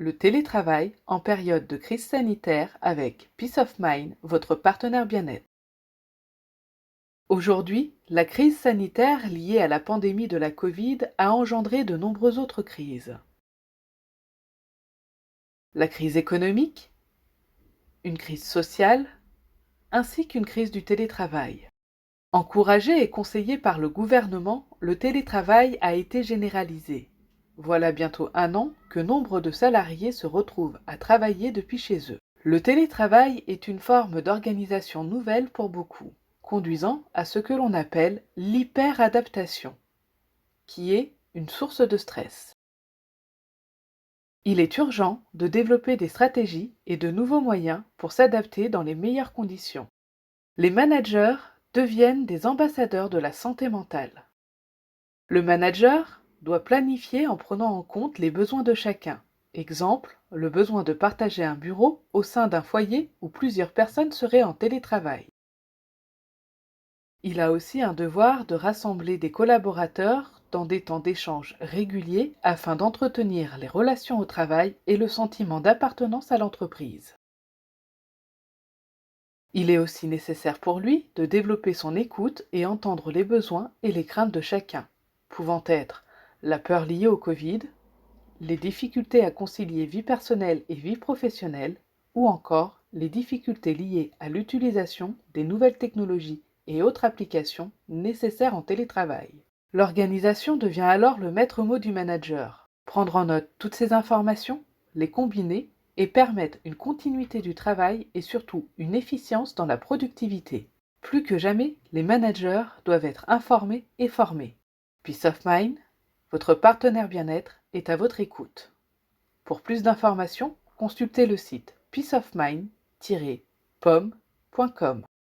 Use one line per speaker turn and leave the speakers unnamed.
le télétravail en période de crise sanitaire avec Peace of Mind, votre partenaire bien-être. Aujourd'hui, la crise sanitaire liée à la pandémie de la Covid a engendré de nombreuses autres crises. La crise économique, une crise sociale, ainsi qu'une crise du télétravail. Encouragé et conseillé par le gouvernement, le télétravail a été généralisé. Voilà bientôt 1 an que nombre de salariés se retrouvent à travailler depuis chez eux. Le télétravail est une forme d'organisation nouvelle pour beaucoup, conduisant à ce que l'on appelle l'hyperadaptation, qui est une source de stress. Il est urgent de développer des stratégies et de nouveaux moyens pour s'adapter dans les meilleures conditions. Les managers deviennent des ambassadeurs de la santé mentale. Le manager doit planifier en prenant en compte les besoins de chacun. Exemple, le besoin de partager un bureau au sein d'un foyer où plusieurs personnes seraient en télétravail. Il a aussi un devoir de rassembler des collaborateurs dans des temps d'échange réguliers afin d'entretenir les relations au travail et le sentiment d'appartenance à l'entreprise. Il est aussi nécessaire pour lui de développer son écoute et entendre les besoins et les craintes de chacun, pouvant être la peur liée au Covid, les difficultés à concilier vie personnelle et vie professionnelle, ou encore les difficultés liées à l'utilisation des nouvelles technologies et autres applications nécessaires en télétravail. L'organisation devient alors le maître mot du manager. Prendre en note toutes ces informations, les combiner et permettre une continuité du travail et surtout une efficience dans la productivité. Plus que jamais, les managers doivent être informés et formés. Peace of Mind, votre partenaire bien-être, est à votre écoute. Pour plus d'informations, consultez le site peaceofmind-pomme.com.